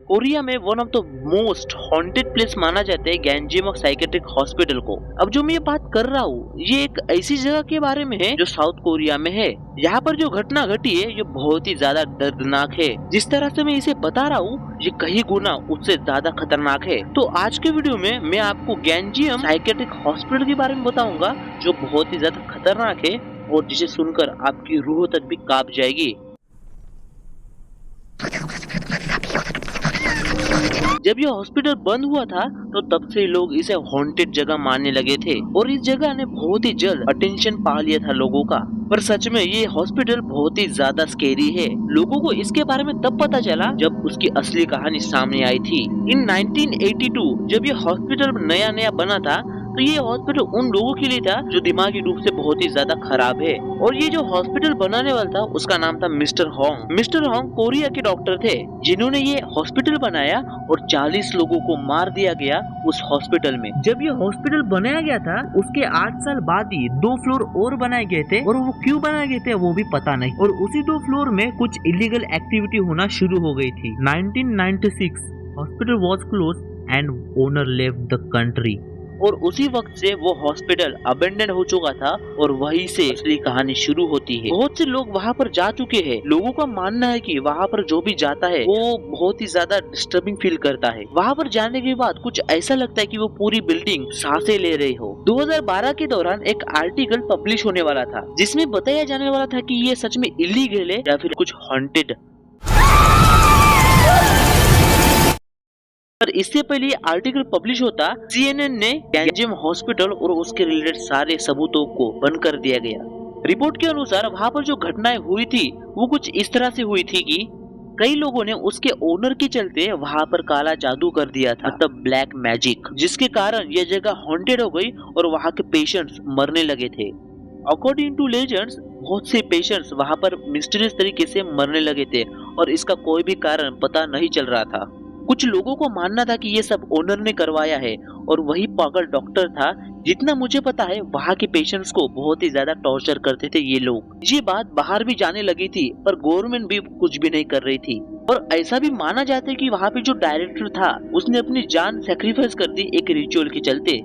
Korea में one of the most haunted place माना जाता है गैंजेमॉक साइकेट्रिक हॉस्पिटल को। अब जो मैं ये बात कर रहा हूँ ये एक ऐसी जगह के बारे में है जो साउथ कोरिया में है। यहाँ पर जो घटना घटी है ये बहुत ही ज्यादा दर्दनाक है। जिस तरह से मैं इसे बता रहा हूँ ये कहीं गुना उससे ज्यादा खतरनाक है। तो आज के वीडियो में मैं आपको गैंजेम साइकेट्रिक हॉस्पिटल के बारे में बताऊंगा जो बहुत ही ज्यादा खतरनाक है और जिसे सुनकर आपकी रूह तक भी कांप जाएगी। जब यह हॉस्पिटल बंद हुआ था तो तब से लोग इसे हॉन्टेड जगह मानने लगे थे और इस जगह ने बहुत ही जल्द अटेंशन पा लिया था लोगों का। पर सच में ये हॉस्पिटल बहुत ही ज्यादा स्केरी है। लोगों को इसके बारे में तब पता चला जब उसकी असली कहानी सामने आई थी। इन 1982 जब ये हॉस्पिटल नया नया बना था तो ये हॉस्पिटल उन लोगों के लिए था जो दिमागी रूप से बहुत ही ज्यादा खराब है। और ये जो हॉस्पिटल बनाने वाला था उसका नाम था mister Hong. Mister Hong Korea के डॉक्टर थे जिन्होंने ये हॉस्पिटल बनाया और 40 लोगों को मार दिया गया उस हॉस्पिटल में। जब ये हॉस्पिटल बनाया गया था उसके 8 साल बाद ही 2 फ्लोर और बनाए गए थे और वो क्यों बनाए गए थे वो भी पता नहीं। और उसी 2 फ्लोर में कुछ इलीगल एक्टिविटी होना शुरू हो गई थी। 1996 hospital was close and owner left the country. और उसी वक्त से वो हॉस्पिटल अबेंडन हो चुका था और वहीं से असली कहानी शुरू होती है। बहुत से लोग वहाँ पर जा चुके हैं। लोगों का मानना है कि वहाँ पर जो भी जाता है वो बहुत ही ज्यादा डिस्टर्बिंग फील करता है। वहाँ पर जाने के बाद कुछ ऐसा लगता है कि वो पूरी बिल्डिंग सांसें ले रही हो। 2012 के दौरान एक आर्टिकल पब्लिश होने वाला था जिसमें बताया जाने वाला था कि ये सच में इलीगल है या फिर कुछ हॉन्टेड। पर इससे पहले आर्टिकल पब्लिश होता CNN ने गैंजेम हॉस्पिटल और उसके रिलेटेड सारे सबूतों को बंद कर दिया गया। रिपोर्ट के अनुसार वहाँ पर जो घटनाएं हुई थी वो कुछ इस तरह से हुई थी कि कई लोगों ने उसके ओनर के चलते वहाँ पर काला जादू कर दिया था, मतलब ब्लैक मैजिक, जिसके कारण यह जगह हॉन्टेड हो गई और वहाँ के पेशेंट्स मरने लगे थे। अकॉर्डिंग टू लेजेंड्स बहुत से पेशेंट्स वहाँ पर मिस्टीरियस तरीके से मरने लगे थे और इसका कोई भी कारण पता नहीं चल रहा था। कुछ लोगों को मानना था कि ये सब ओनर ने करवाया है और वही पागल डॉक्टर था। जितना मुझे पता है वहाँ के पेशेंट्स को बहुत ही ज्यादा टॉर्चर करते थे ये लोग। ये बात बाहर भी जाने लगी थी पर गवर्नमेंट भी कुछ भी नहीं कर रही थी। और ऐसा भी माना जाता है कि वहाँ पे जो डायरेक्टर था उसने अपनी जान सेक्रीफाइस कर दी एक रिचुअल के चलते।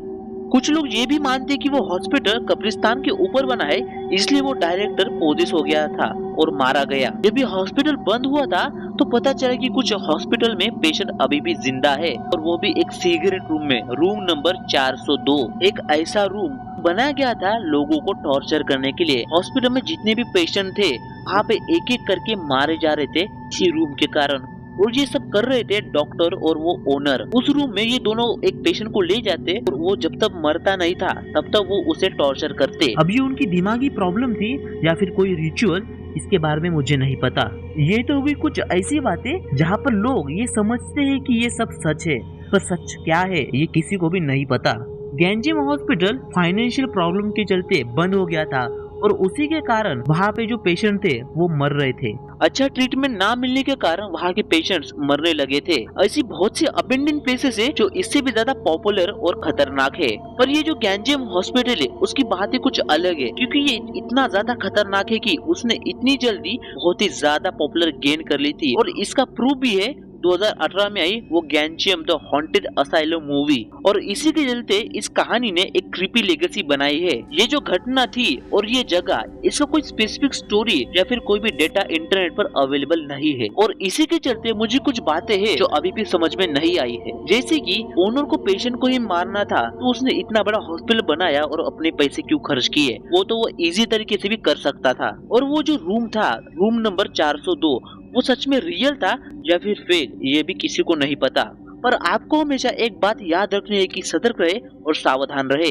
कुछ लोग ये भी मानते कि वो हॉस्पिटल कब्रिस्तान के ऊपर बना है इसलिए वो डायरेक्टर पोजेस हो गया था और मारा गया। जब ये हॉस्पिटल बंद हुआ था तो पता चला कि कुछ हॉस्पिटल में पेशेंट अभी भी जिंदा है और वो भी एक सीक्रेट रूम में, रूम नंबर 402। एक ऐसा रूम बनाया गया था लोगों को टॉर्चर करने के लिए। हॉस्पिटल में जितने भी पेशेंट थे वहाँ पे एक एक करके मारे जा रहे थे इसी रूम के कारण। और ये सब कर रहे थे डॉक्टर और वो ओनर। उस रूम में ये दोनों एक पेशेंट को ले जाते और वो जब तक मरता नहीं था तब तक वो उसे टॉर्चर करते। अब ये उनकी दिमागी प्रॉब्लम थी या फिर कोई रिचुअल, इसके बारे में मुझे नहीं पता। ये तो हुई कुछ ऐसी बातें जहाँ पर लोग ये समझते हैं कि ये सब सच है, पर सच क्या है ये किसी को भी नहीं पता। गैंजेम हॉस्पिटल फाइनेंशियल प्रॉब्लम के चलते बंद हो गया था और उसी के कारण वहाँ पे जो पेशेंट थे वो मर रहे थे। अच्छा ट्रीटमेंट ना मिलने के कारण वहाँ के पेशेंट्स मरने लगे थे। ऐसी बहुत सी अबेंडन प्लेसेस है जो इससे भी ज्यादा पॉपुलर और खतरनाक है। पर ये जो गैंजेम हॉस्पिटल है उसकी बात ही कुछ अलग है क्योंकि ये इतना ज्यादा खतरनाक है कि उसने इतनी जल्दी बहुत ही ज्यादा पॉपुलर गेन कर ली थी। और इसका प्रूफ भी है 2018 में आई वो गैंजेम द हॉन्टेड असाइलम मूवी। और इसी के चलते इस कहानी ने एक क्रीपी लेगेसी बनाई है। ये जो घटना थी और ये जगह, इसका कोई स्पेसिफिक स्टोरी या फिर कोई भी डेटा इंटरनेट पर अवेलेबल नहीं है। और इसी के चलते मुझे कुछ बातें हैं जो अभी भी समझ में नहीं आई है। जैसे कि ओनर को पेशेंट को ही मारना था तो उसने इतना बड़ा हॉस्पिटल बनाया और अपने पैसे क्यों खर्च किए? वो तो वो इजी तरीके से भी कर सकता था। और वो जो रूम था, रूम नंबर 402, वो सच में रियल था या फिर फेक, ये भी किसी को नहीं पता। पर आपको हमेशा एक बात याद रखनी है कि सतर्क रहे और सावधान रहे।